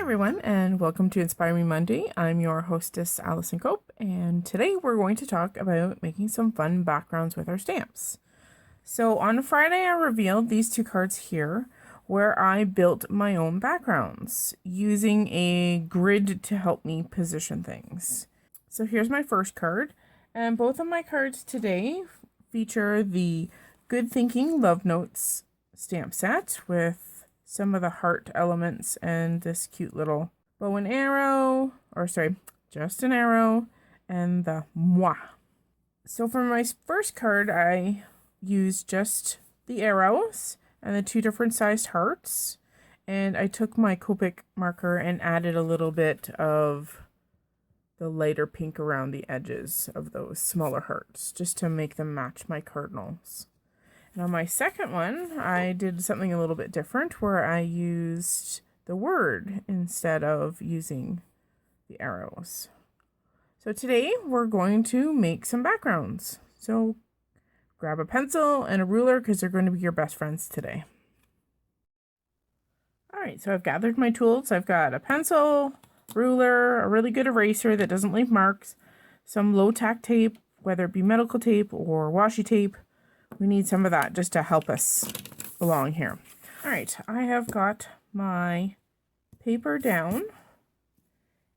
everyone, and welcome to Inspire Me Monday. I'm your hostess, Allison Cope, and today we're going to talk about making some fun backgrounds with our stamps. So on Friday, I revealed these two cards here where I built my own backgrounds using a grid to help me position things. So here's my first card, and both of my cards today feature the Good Thinking Love Notes stamp set with some of the heart elements and this cute little bow and arrow, just an arrow, and the moi. So for my first card, I used just the arrows and the two different sized hearts, and I took my Copic marker and added a little bit of the lighter pink around the edges of those smaller hearts, just to make them match my cardinals. Now my second one, I did something a little bit different where I used the word instead of using the arrows. So today we're going to make some backgrounds. So grab a pencil and a ruler because they're going to be your best friends today. All right, so I've gathered my tools. I've got a pencil, ruler, a really good eraser that doesn't leave marks, some low-tack tape, whether it be medical tape or washi tape. We need some of that just to help us along here. All right, I have got my paper down.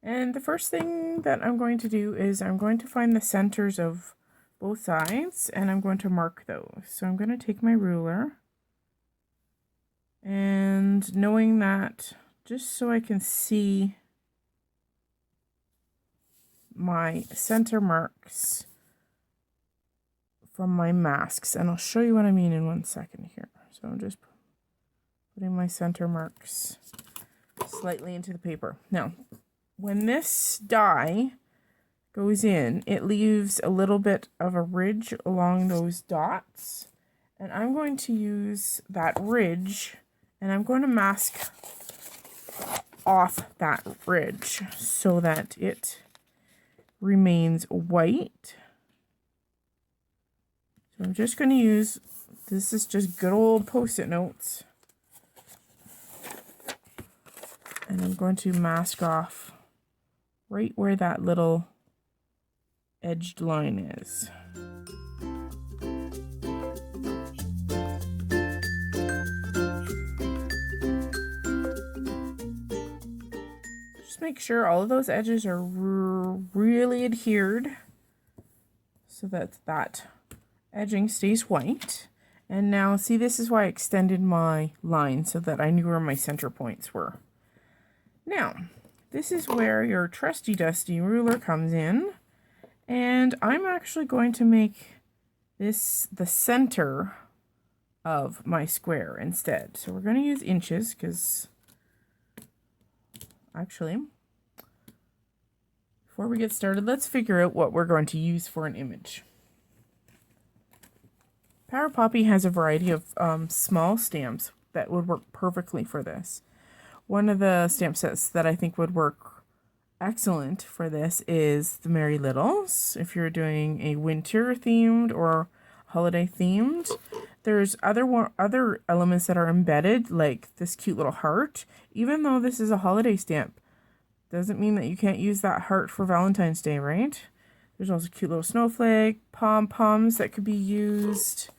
And the first thing that I'm going to do is I'm going to find the centers of both sides and I'm going to mark those. So I'm going to take my ruler and knowing that just so I can see my center marks from my masks, and I'll show you what I mean in 1 second here. So I'm just putting my center marks slightly into the paper. Now, when this die goes in, it leaves a little bit of a ridge along those dots, and I'm going to use that ridge and I'm going to mask off that ridge so that it remains white. So I'm just going to use, this is just good old Post-it notes. And I'm going to mask off right where that little edged line is. Just make sure all of those edges are really adhered so that that edging stays white. And now see, this is why I extended my line so that I knew where my center points were. Now this is where your trusty dusty ruler comes in, and I'm actually going to make this the center of my square instead. So we're going to use inches because actually before we get started, let's figure out what we're going to use for an image. Power Poppy has a variety of small stamps that would work perfectly for this. One of the stamp sets that I think would work excellent for this is the Merry Littles. If you're doing a winter themed or holiday themed, there's other elements that are embedded, like this cute little heart. Even though this is a holiday stamp, doesn't mean that you can't use that heart for Valentine's Day, right? There's also a cute little snowflake, pom-poms that could be used.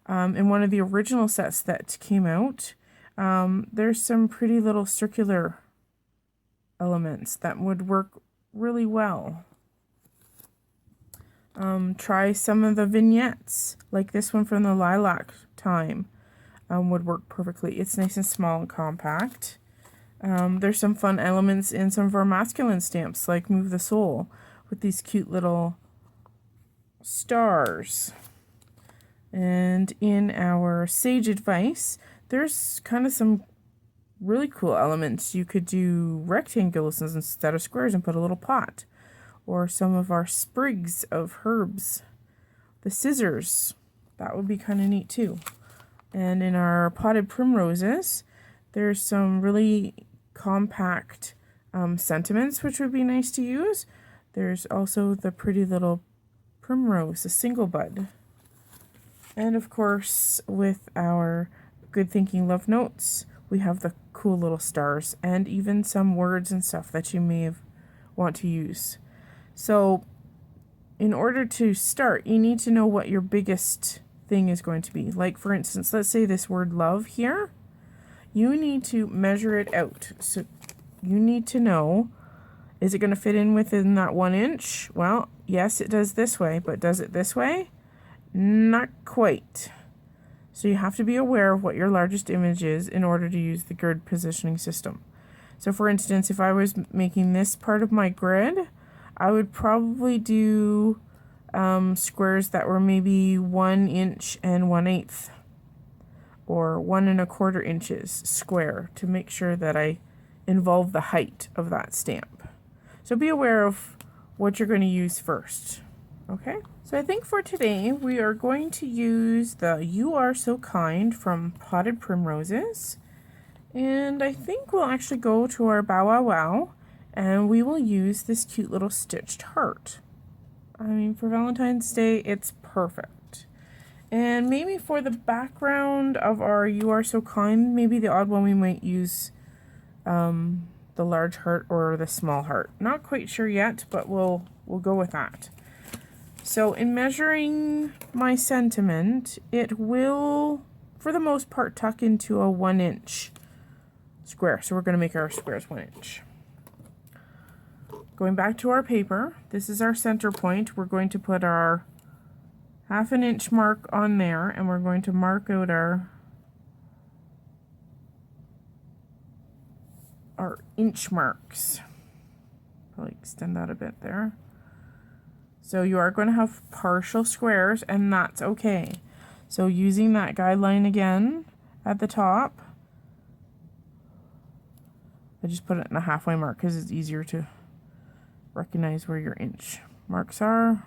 In one of the original sets that came out, there's some pretty little circular elements that would work really well. Try some of the vignettes, like this one from the Lilac Time, would work perfectly. It's nice and small and compact. There's some fun elements in some of our masculine stamps, like Move the Soul, with these cute little stars. And in our Sage Advice, there's kind of some really cool elements. You could do rectangles instead of squares and put a little pot. Or some of our sprigs of herbs. The scissors, that would be kind of neat too. And in our potted primroses, there's some really compact sentiments which would be nice to use. There's also the pretty little primrose, a single bud. And of course, with our Good Thinking Love Notes, we have the cool little stars and even some words and stuff that you may want to use. So in order to start, you need to know what your biggest thing is going to be. Like for instance, let's say this word love here. You need to measure it out. So you need to know, is it going to fit in within that 1 inch? Well, yes, it does this way, but does it this way? Not quite. So you have to be aware of what your largest image is in order to use the grid positioning system. So for instance, if I was making this part of my grid, I would probably do squares that were maybe 1 inch and 1/8 or 1 1/4 inches square to make sure that I involve the height of that stamp. So be aware of what you're going to use first. Okay, so I think for today we are going to use the You Are So Kind from Potted Primroses, and I think we'll actually go to our Bow Wow Wow and we will use this cute little stitched heart. I mean, for Valentine's Day it's perfect. And maybe for the background of our You Are So Kind, maybe the odd one we might use the large heart or the small heart. Not quite sure yet, but we'll go with that. So in measuring my sentiment, it will, for the most part, tuck into a 1 inch square. So we're going to make our squares 1 inch. Going back to our paper, this is our center point. We're going to put our 1/2 inch mark on there, and we're going to mark out our inch marks. Probably extend that a bit there. So you are going to have partial squares, and that's okay. So using that guideline again at the top, I just put it in a halfway mark because it's easier to recognize where your inch marks are.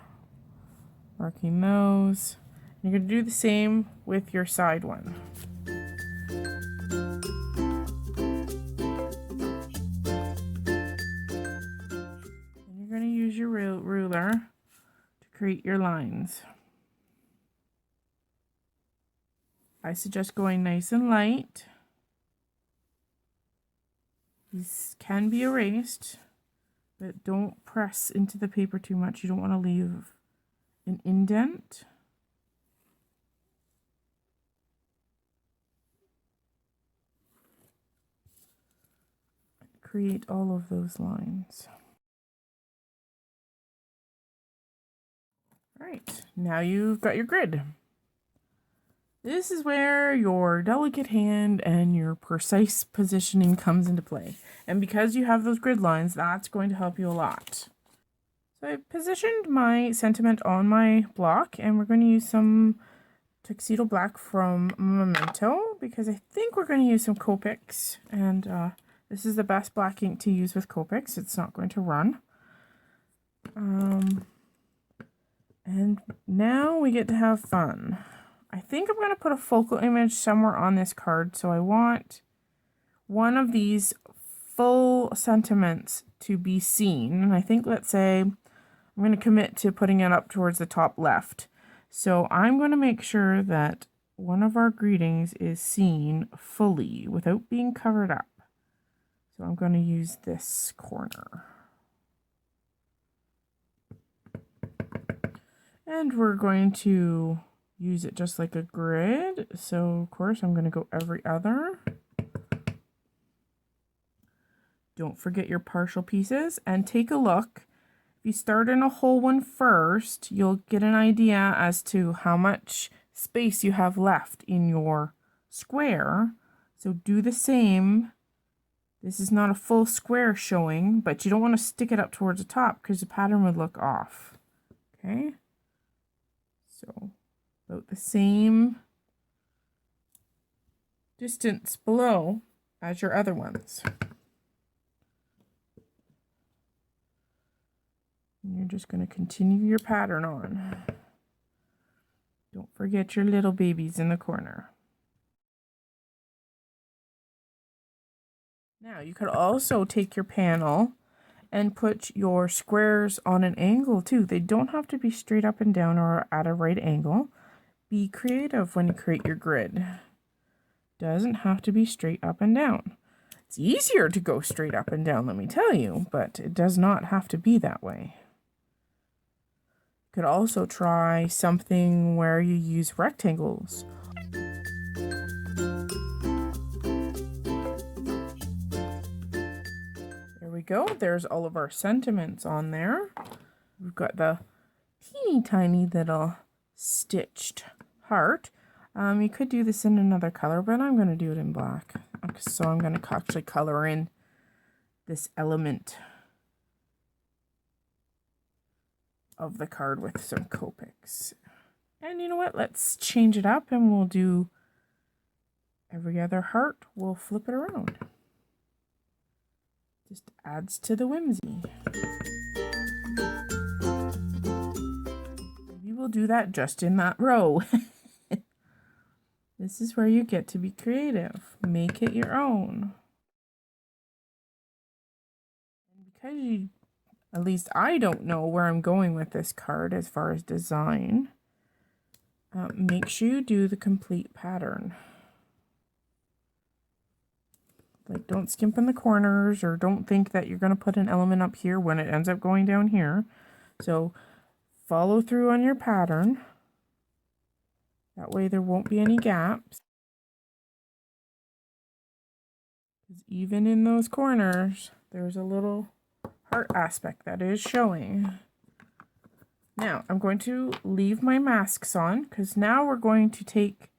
Marking those. You're going to do the same with your side one. And you're going to use your ruler to create your lines. I suggest going nice and light. These can be erased, but don't press into the paper too much. You don't want to leave an indent. Create all of those lines. All right, now you've got your grid. This is where your delicate hand and your precise positioning comes into play. And because you have those grid lines, that's going to help you a lot. So I positioned my sentiment on my block, and we're going to use some Tuxedo Black from Memento because I think we're going to use some Copics, and this is the best black ink to use with Copics. It's not going to run. And now we get to have fun. I think I'm going to put a focal image somewhere on this card, so I want one of these full sentiments to be seen. And I think, let's say, I'm going to commit to putting it up towards the top left. So I'm going to make sure that one of our greetings is seen fully without being covered up. So I'm going to use this corner. And we're going to use it just like a grid. So of course I'm going to go every other. Don't forget your partial pieces and take a look. If you start in a whole one first, you'll get an idea as to how much space you have left in your square. So do the same. This is not a full square showing, but you don't want to stick it up towards the top because the pattern would look off. Okay? So about the same distance below as your other ones. And you're just going to continue your pattern on. Don't forget your little babies in the corner. Now you could also take your panel and put your squares on an angle too. They don't have to be straight up and down or at a right angle. Be creative when you create your grid. Doesn't have to be straight up and down. It's easier to go straight up and down, let me tell you, but it does not have to be that way. Could also try something where you use rectangles. There we go. There's all of our sentiments on there. We've got the teeny tiny little stitched heart. You could do this in another color, but I'm going to do it in black. So I'm going to actually color in this element of the card with some Copics. And you know what? Let's change it up and we'll do every other heart. We'll flip it around. Just adds to the whimsy. Maybe we'll do that just in that row. This is where you get to be creative. Make it your own. And because you, at least I don't know where I'm going with this card as far as design, make sure you do the complete pattern. Like, don't skimp in the corners, or don't think that you're going to put an element up here when it ends up going down here. So follow through on your pattern. That way there won't be any gaps. Because even in those corners, there's a little heart aspect that is showing. Now, I'm going to leave my masks on, because now we're going to take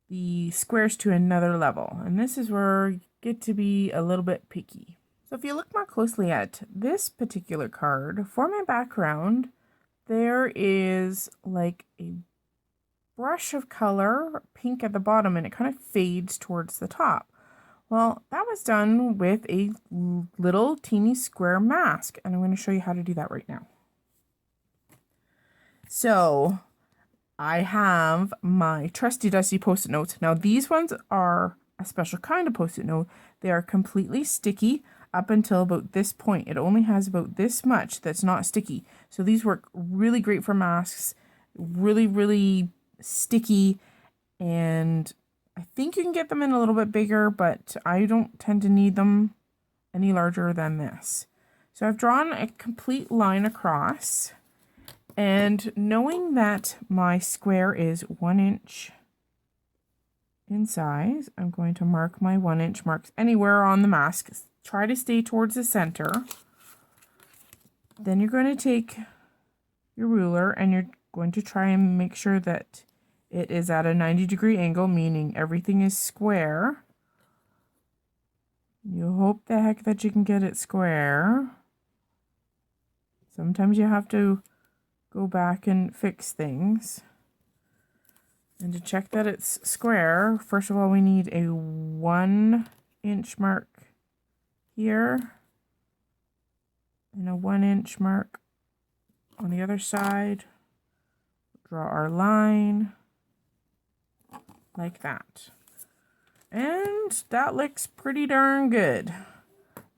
the squares to another level. And this is where you get to be a little bit picky. So if you look more closely at this particular card, for my background, there is like a brush of color, pink at the bottom, and it kind of fades towards the top. Well, that was done with a little teeny square mask, and I'm going to show you how to do that right now. So I have my trusty dusty post-it notes. Now these ones are a special kind of post-it note. They are completely sticky up until about this point. It only has about this much that's not sticky. So these work really great for masks, really sticky, and I think you can get them in a little bit bigger, but I don't tend to need them any larger than this. So I've drawn a complete line across, and knowing that my square is 1 inch in size, I'm going to mark my 1 inch marks anywhere on the mask. Try to stay towards the center. Then you're going to take your ruler and you're going to try and make sure that it is at a 90-degree angle, meaning everything is square. You hope the heck that you can get it square. Sometimes you have to go back and fix things. And to check that it's square, first of all, we need a 1 inch mark here and a 1 inch mark on the other side. Draw our line like that. And that looks pretty darn good.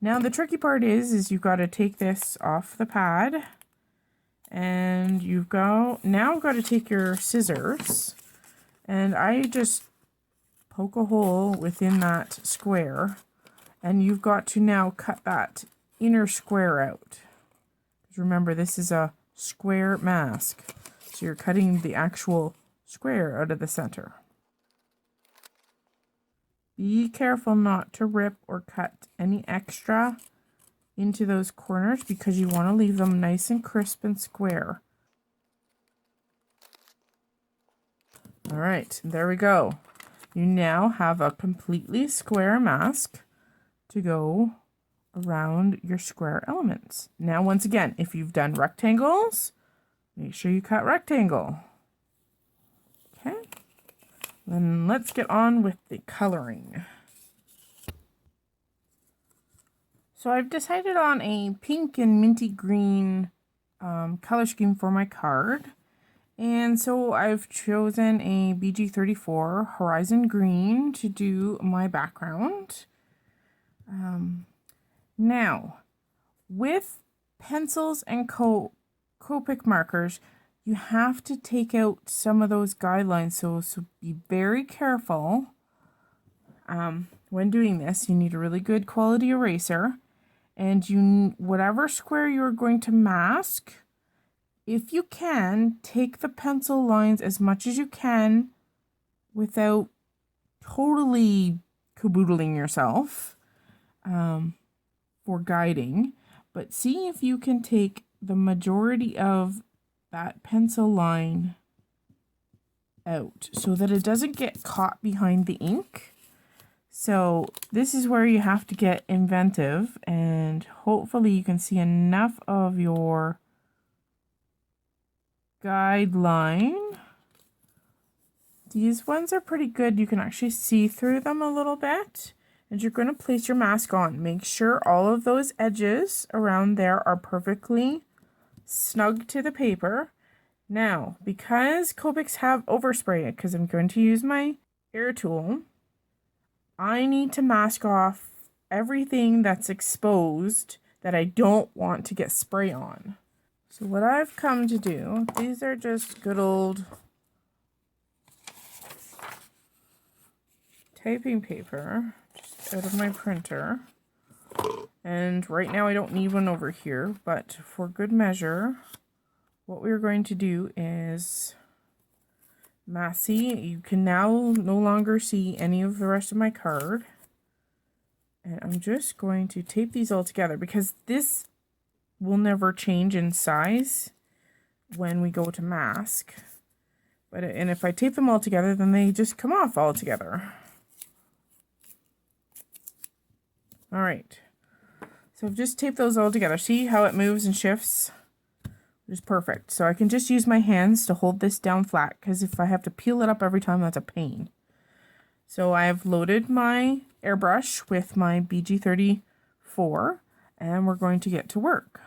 Now the tricky part is you've got to take this off the pad, and you've got to take your scissors, and I just poke a hole within that square, and you've got to now cut that inner square out. Remember, this is a square mask, so you're cutting the actual square out of the center. Be careful not to rip or cut any extra into those corners, because you want to leave them nice and crisp and square. All right, there we go. You now have a completely square mask to go around your square elements. Now, once again, if you've done rectangles, make sure you cut rectangle. Okay. Then let's get on with the coloring. So I've decided on a pink and minty green color scheme for my card. And so I've chosen a BG34 Horizon Green to do my background. Now, with pencils and Copic markers, you have to take out some of those guidelines, so be very careful When doing this, you need a really good quality eraser, and whatever square you're going to mask, if you can, take the pencil lines as much as you can without totally caboodling yourself for guiding, but see if you can take the majority of that pencil line out so that it doesn't get caught behind the ink. So this is where you have to get inventive, and hopefully you can see enough of your guideline. These ones are pretty good. You can actually see through them a little bit. And you're going to place your mask on. Make sure all of those edges around there are perfectly snug to the paper. Now, because Copics have overspray, because I'm going to use my air tool, I need to mask off everything that's exposed that I don't want to get spray on. So what I've come to do, these are just good old typing paper, just out of my printer. And right now I don't need one over here, but for good measure, what we're going to do is see, you can now no longer see any of the rest of my card. And I'm just going to tape these all together because this will never change in size when we go to mask. And if I tape them all together, then they just come off all together. All right. So I've just taped those all together. See how it moves and shifts? Is perfect. So I can just use my hands to hold this down flat, because if I have to peel it up every time, that's a pain. So I have loaded my airbrush with my BG34, and we're going to get to work.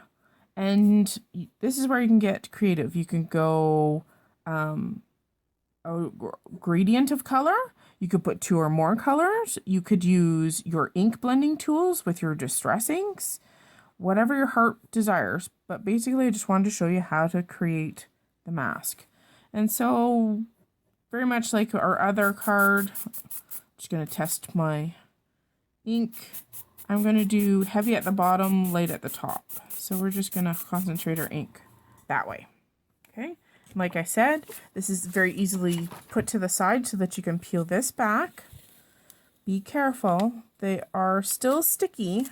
And this is where you can get creative. You can go a gradient of color. You could put 2 or more colors. You could use your ink blending tools with your distress inks. Whatever your heart desires, but basically I just wanted to show you how to create the mask. And so, very much like our other card, I'm just going to test my ink. I'm going to do heavy at the bottom, light at the top. So we're just going to concentrate our ink that way. Okay, like I said, this is very easily put to the side so that you can peel this back. Be careful, they are still sticky.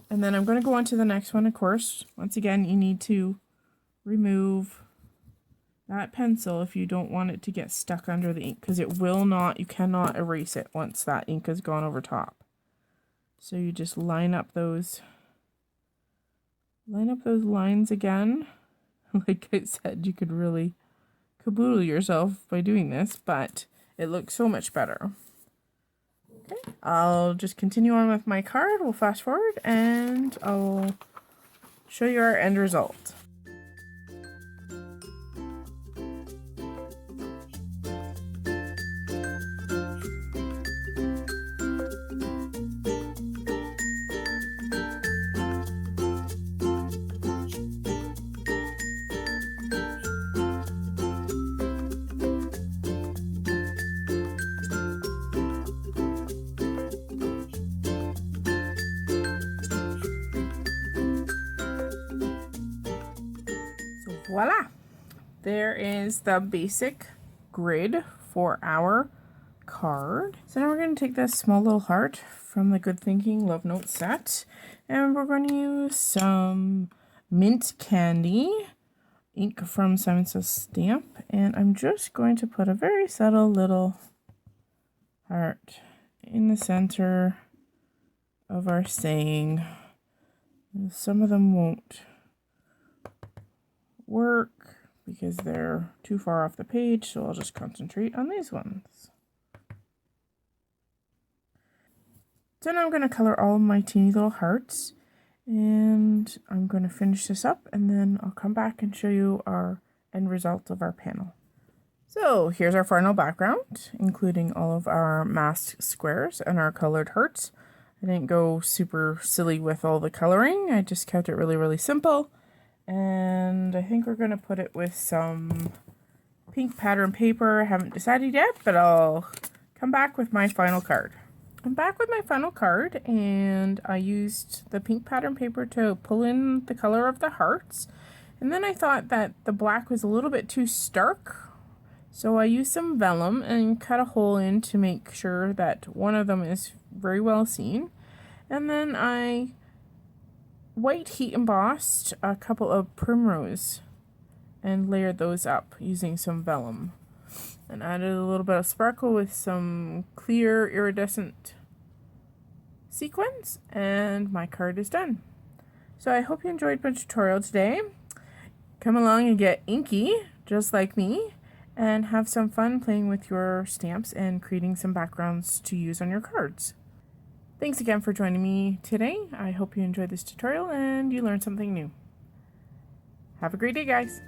And then I'm going to go on to the next one, of course. Once again, you need to remove that pencil if you don't want it to get stuck under the ink, because it will not, you cannot erase it once that ink has gone over top. So you just line up those lines again. Like I said, you could really caboodle yourself by doing this, but it looks so much better. Okay, I'll just continue on with my card. We'll fast forward and I'll show you our end result. Voila! There is the basic grid for our card. So now we're going to take this small little heart from the Good Thinking Love Note set, and we're going to use some mint candy ink from Simon Says Stamp, and I'm just going to put a very subtle little heart in the center of our saying. Some of them won't work because they're too far off the page, so I'll just concentrate on these ones. So now I'm going to color all of my teeny little hearts, and I'm going to finish this up, and then I'll come back and show you our end result of our panel. So here's our final background, including all of our masked squares and our colored hearts. I didn't go super silly with all the coloring. I just kept it really, really simple. And I think we're going to put it with some pink pattern paper. I haven't decided yet, but I'll come back with my final card. I'm back with my final card, and I used the pink pattern paper to pull in the color of the hearts. And then I thought that the black was a little bit too stark, so I used some vellum and cut a hole in to make sure that one of them is very well seen. And then I white heat embossed a couple of primrose and layered those up using some vellum. And added a little bit of sparkle with some clear iridescent sequins, and my card is done. So I hope you enjoyed my tutorial today. Come along and get inky, just like me, and have some fun playing with your stamps and creating some backgrounds to use on your cards. Thanks again for joining me today. I hope you enjoyed this tutorial and you learned something new. Have a great day, guys.